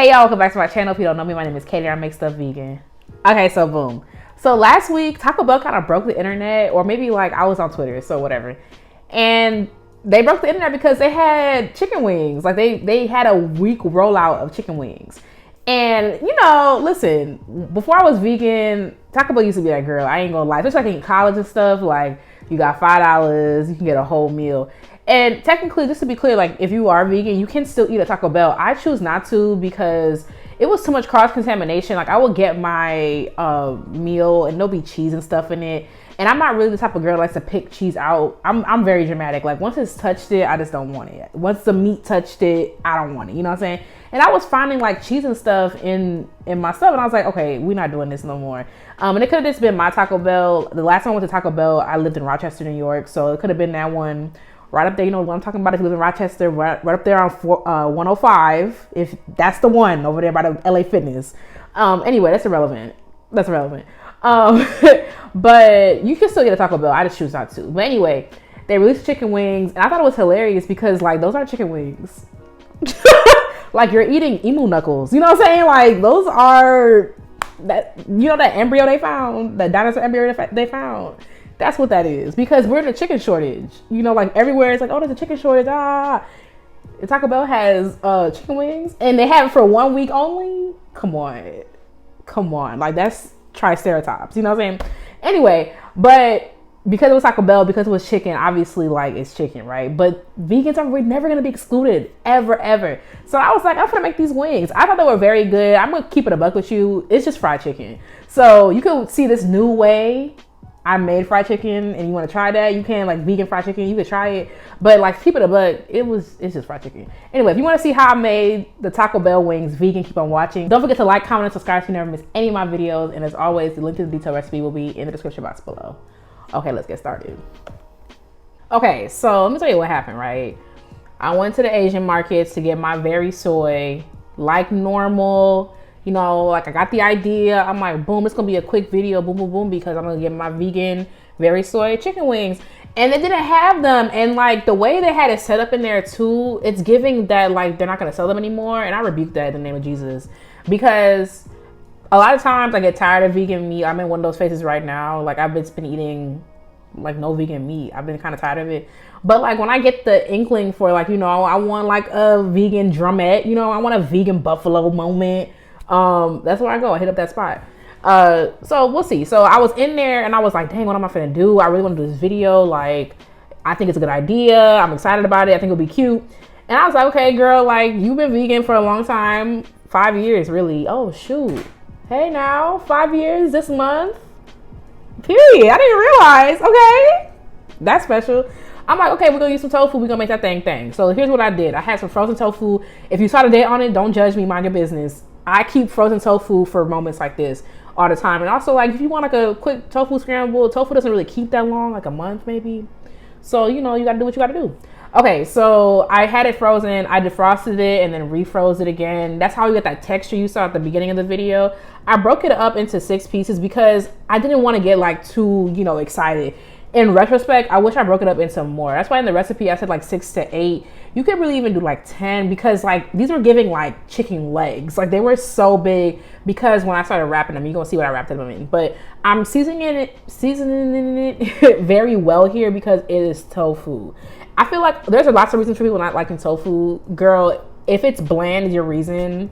Hey y'all, welcome back to my channel. If you don't know me, my name is Katie. I make stuff vegan. Okay, so boom. So last week, Taco Bell kind of broke the internet, or maybe like I was on Twitter, so whatever. And they broke the internet because they had chicken wings. Like they had a week rollout of chicken wings. And you know, listen, before I was vegan, Taco Bell used to be that girl. I ain't gonna lie. Especially like in college and stuff, like you got $5, you can get a whole meal. And technically, just to be clear, like if you are vegan, you can still eat at Taco Bell. I choose not to because it was too much cross-contamination. Like I would get my meal and there'll be cheese and stuff in it. And I'm not really the type of girl that likes to pick cheese out. I'm very dramatic. Like once it's touched it, I just don't want it. Once the meat touched it, I don't want it. You know what I'm saying? And I was finding like cheese and stuff in my stuff. And I was like, okay, we're not doing this no more. And it could have just been my Taco Bell. The last time I went to Taco Bell, I lived in Rochester, New York. So it could have been that one. Right up there, you know what I'm talking about. If you live in Rochester, right up there on 105. If that's the one over there by the LA Fitness. Anyway, that's irrelevant. But you can still get a Taco Bell. I just choose not to. But anyway, they released chicken wings, and I thought it was hilarious because like those aren't chicken wings. Like you're eating emu knuckles. You know what I'm saying? Like those are that. You know that embryo they found, that dinosaur embryo they found. That's what that is, because we're in a chicken shortage. You know, like everywhere it's like, oh, there's a chicken shortage. Taco Bell has chicken wings, and they have it for 1 week only. Come on, like that's triceratops. You know what I'm saying? Anyway, but because it was Taco Bell, because it was chicken, obviously like it's chicken, right? But vegans are never gonna be excluded, ever. So I was like, I'm gonna make these wings. I thought they were very good. I'm gonna keep it a buck with you. It's just fried chicken. So you can see this new way I made fried chicken, and you want to try that, you can, like vegan fried chicken, you could try it. But like keep it a buck, it's just fried chicken. Anyway, if you want to see how I made the Taco Bell wings vegan, keep on watching. Don't forget to like, comment, and subscribe so you never miss any of my videos. And as always, the link to the detailed recipe will be in the description box below. Okay, let's get started. Okay, so let me tell you what happened, right? I went to the Asian markets to get my very soy, like normal. You know, like I got the idea. I'm like, boom, it's gonna be a quick video, boom, boom, boom, because I'm gonna get my vegan, very soy chicken wings. And they didn't have them. And like the way they had it set up in there too, it's giving that like they're not gonna sell them anymore. And I rebuke that in the name of Jesus. Because a lot of times I get tired of vegan meat. I'm in one of those phases right now. Like I've been eating like no vegan meat. I've been kind of tired of it. But like when I get the inkling for like, you know, I want like a vegan drumette, you know, I want a vegan buffalo moment. That's where I go. I hit up that spot. So we'll see. So I was in there and I was like, dang, what am I finna do? I really want to do this video. Like, I think it's a good idea. I'm excited about it. I think it'll be cute. And I was like, okay, girl, like you've been vegan for a long time. 5 years, really. Oh, shoot. Hey now, 5 years this month. Period. I didn't realize. Okay. That's special. I'm like, okay, we're gonna use some tofu. We're gonna make that thing. So here's what I did. I had some frozen tofu. If you saw the date on it, don't judge me. Mind your business. I keep frozen tofu for moments like this all the time. And also, like, if you want like a quick tofu scramble, tofu doesn't really keep that long, like a month maybe. So, you know, you gotta do what you gotta do. Okay, so I had it frozen. I defrosted it and then refroze it again. That's how you get that texture you saw at the beginning of the video. I broke it up into 6 pieces because I didn't want to get like too, you know, excited. In retrospect, I wish I broke it up into more. That's why in the recipe I said like 6 to 8. You could really even do like 10 because like these were giving like chicken legs. Like they were so big because when I started wrapping them, you're gonna see what I wrapped them in. But I'm seasoning it very well here because it is tofu. I feel like there's lots of reasons for people not liking tofu. Girl, if it's bland is your reason,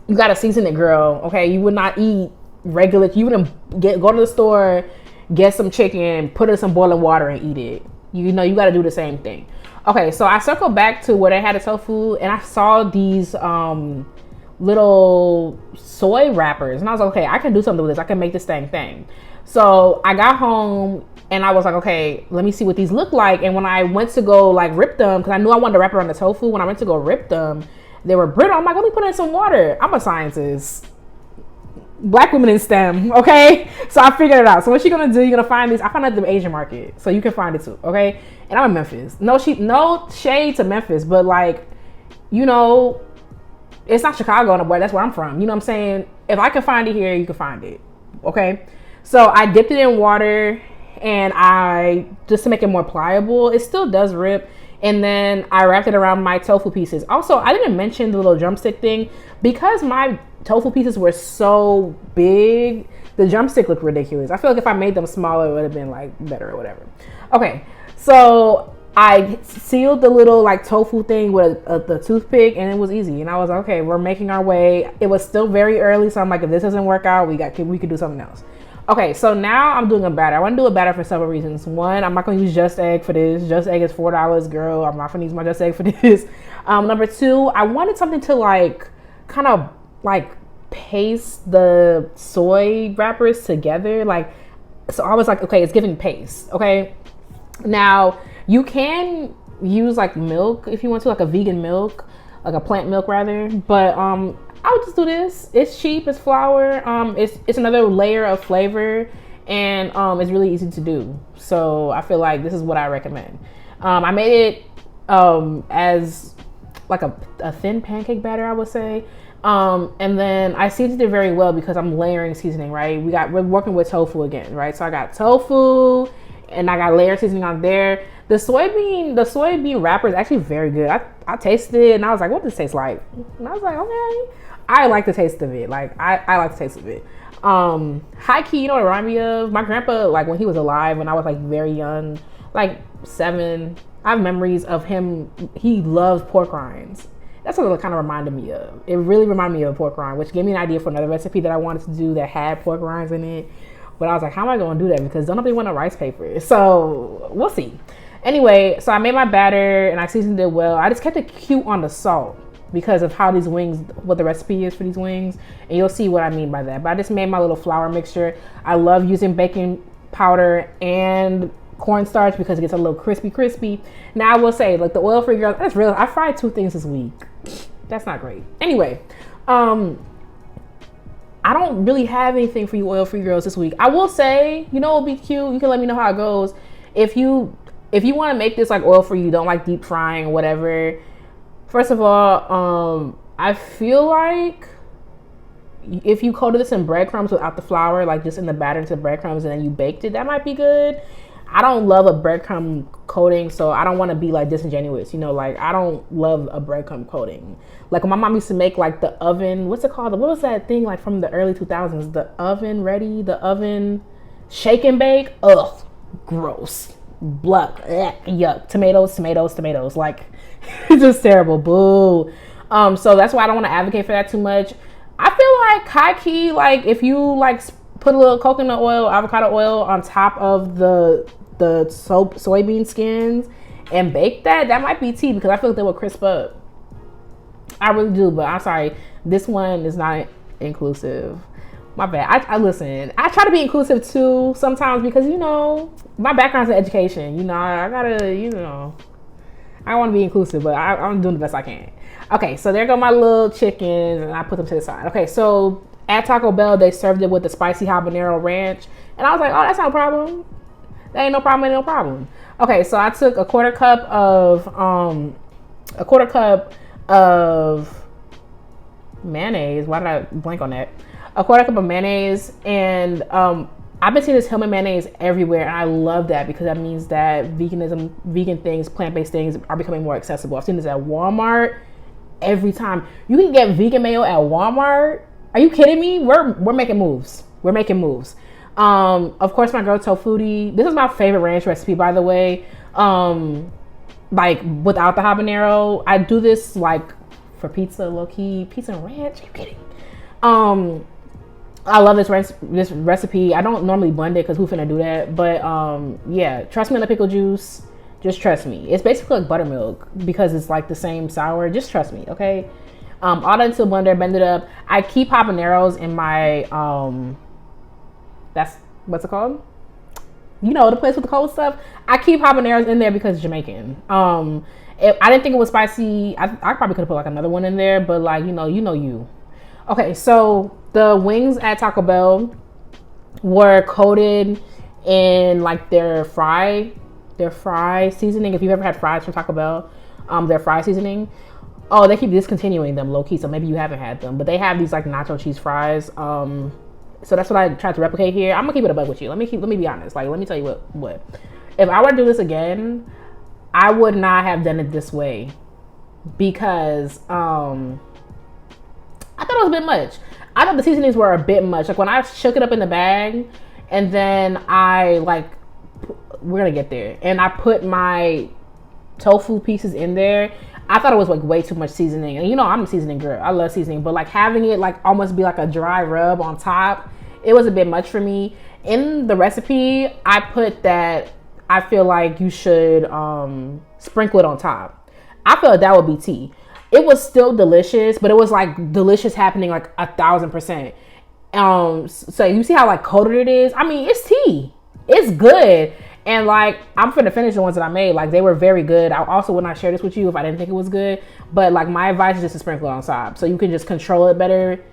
you gotta season it, girl. Okay, you would not eat regular. You wouldn't go to the store, get some chicken, put it in some boiling water and eat it. You know, you got to do the same thing. Okay, so I circled back to where they had the tofu and I saw these little soy wrappers and I was like, okay, I can do something with this. I can make this thing. So I got home and I was like, okay, let me see what these look like. And when I went to go like rip them, because I knew I wanted to wrap around the tofu, when I went to go rip them, they were brittle. I'm like, let me put in some water. I'm a scientist. Black women in STEM, okay? So I figured it out. So what you're gonna do, you're gonna find these. I found it at the Asian market, so you can find it too, okay? And I'm in Memphis. No shade to Memphis, but like, you know, it's not Chicago no boy. That's where I'm from. You know what I'm saying? If I can find it here, you can find it, okay? So I dipped it in water, and I just to make it more pliable. It still does rip. And then I wrapped it around my tofu pieces. Also, I didn't mention the little drumstick thing because my tofu pieces were so big. The drumstick looked ridiculous. I feel like if I made them smaller, it would have been like better or whatever. Okay, so I sealed the little like tofu thing with the toothpick, and it was easy. And I was like, okay, we're making our way. It was still very early, so I'm like, if this doesn't work out, we could do something else. Okay, so now I'm doing a batter. I want to do a batter for several reasons. One, I'm not going to use Just Egg for this. Just Egg is $4, girl. I'm not going to use my Just Egg for this. Number two, I wanted something to like kind of like paste the soy wrappers together. Like, so I was like, okay, it's giving paste. Okay, now you can use like milk if you want to, like a vegan milk, like a plant milk rather. But I would just do this. It's cheap. It's flour. It's another layer of flavor, and it's really easy to do. So I feel like this is what I recommend. I made it as like a thin pancake batter, I would say. And then I seasoned it very well because I'm layering seasoning, right? We're working with tofu again, right? So I got tofu and I got layer seasoning on there. The soybean wrapper is actually very good. I tasted it and I was like, what does it taste like? And I was like, okay. I like the taste of it. Like I like the taste of it. High key, you know what it reminded me of? My grandpa, like when he was alive, when I was like very young, like 7, I have memories of him. He loves pork rinds. That's what it kind of reminded me of. It really reminded me of pork rind, which gave me an idea for another recipe that I wanted to do that had pork rinds in it. But I was like, how am I going to do that? Because don't nobody want a rice paper. So we'll see. Anyway, so I made my batter and I seasoned it well. I just kept it cute on the salt because of how these wings, what the recipe is for these wings. And you'll see what I mean by that. But I just made my little flour mixture. I love using baking powder and cornstarch because it gets a little crispy. Now I will say, like the oil-free girls, that's real. I fried 2 things this week. That's not great. Anyway, I don't really have anything for you oil-free girls this week. I will say, you know, it'll be cute. You can let me know how it goes. If you want to make this like oil-free, you don't like deep frying or whatever. First of all, I feel like if you coated this in breadcrumbs without the flour, like just in the batter into breadcrumbs and then you baked it, that might be good. I don't love a breadcrumb coating, so I don't want to be like disingenuous, you know, like I don't love a breadcrumb coating. Like when my mom used to make like the oven, what's it called? What was that thing like from the early 2000s? The oven shake and bake. Ugh, gross. Bluck, yuck. Tomatoes. Like it's just terrible. Boo. So that's why I don't want to advocate for that too much. I feel like high key, like if you like put a little coconut oil, avocado oil on top of the soybean skins and bake that might be tea because I feel like they will crisp up. I really do, but I'm sorry, this one is not inclusive. My bad. I listen. I try to be inclusive too sometimes because you know my background's in education. You know I gotta, you know, I want to be inclusive, but I'm doing the best I can. Okay, so there go my little chickens, and I put them to the side. Okay, so at Taco Bell they served it with the spicy habanero ranch, and I was like, oh, that's no problem. That ain't no problem. Ain't no problem. Okay, so I took a quarter cup of mayonnaise. Why did I blank on that? A quarter cup of mayonnaise, and I've been seeing this Hillman mayonnaise everywhere, and I love that because that means that vegan things, plant-based things are becoming more accessible. I've seen this at Walmart every time. You can get vegan mayo at Walmart. Are you kidding me? We're making moves. We're making moves. Of course, my girl Tofutti. This is my favorite ranch recipe, by the way. Like without the habanero, I do this like for pizza, low key pizza and ranch. Are you kidding? I love this recipe. I don't normally blend it because who finna do that? But yeah, trust me on the pickle juice. Just trust me. It's basically like buttermilk because it's like the same sour. Just trust me, okay? All that into a blender, blend it up. I keep habaneros in my that's what's it called? You know, the place with the cold stuff. I keep habaneros in there because it's Jamaican. I didn't think it was spicy. I probably could have put like another one in there, but like you know. Okay, so the wings at Taco Bell were coated in like their fry seasoning. If you've ever had fries from Taco Bell, their fry seasoning. Oh, they keep discontinuing them low key, so maybe you haven't had them. But they have these like nacho cheese fries. So that's what I tried to replicate here. I'm gonna keep it a bug with you. Let me be honest. Like, let me tell you what. If I were to do this again, I would not have done it this way because I thought it was a bit much. I thought the seasonings were a bit much. Like when I shook it up in the bag, and then I like, we're gonna get there, and I put my tofu pieces in there. I thought it was like way too much seasoning, and you know I'm a seasoning girl. I love seasoning, but like having it like almost be like a dry rub on top, it was a bit much for me. In the recipe, I put that I feel like you should sprinkle it on top. I feel like that would be tea. It was still delicious, but it was like delicious happening like 1,000%. So you see how like coated it is? I mean, it's tea. It's good. And like I'm finna finish the ones that I made. Like they were very good. I also would not share this with you if I didn't think it was good. But like my advice is just to sprinkle it on top so you can just control it better.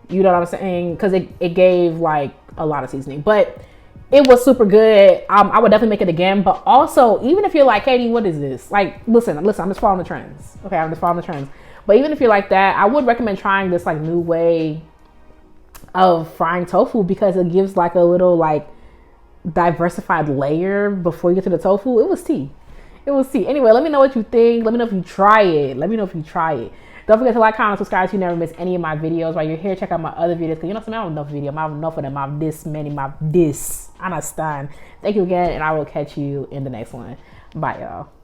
You know what I'm saying? Because it gave like a lot of seasoning. But it was super good. I would definitely make it again. But also, even if you're like, Katie, what is this? Like, listen, I'm just following the trends. Okay, I'm just following the trends. But even if you're like that, I would recommend trying this like new way of frying tofu because it gives like a little like diversified layer before you get to the tofu. It was tea. It was tea. Anyway, let me know what you think. Let me know if you try it. Don't forget to like, comment, subscribe so you never miss any of my videos. While you're here, check out my other videos. Because you know something, I have enough videos. I have enough of them. I have this many. I understand. Thank you again, and I will catch you in the next one. Bye, y'all.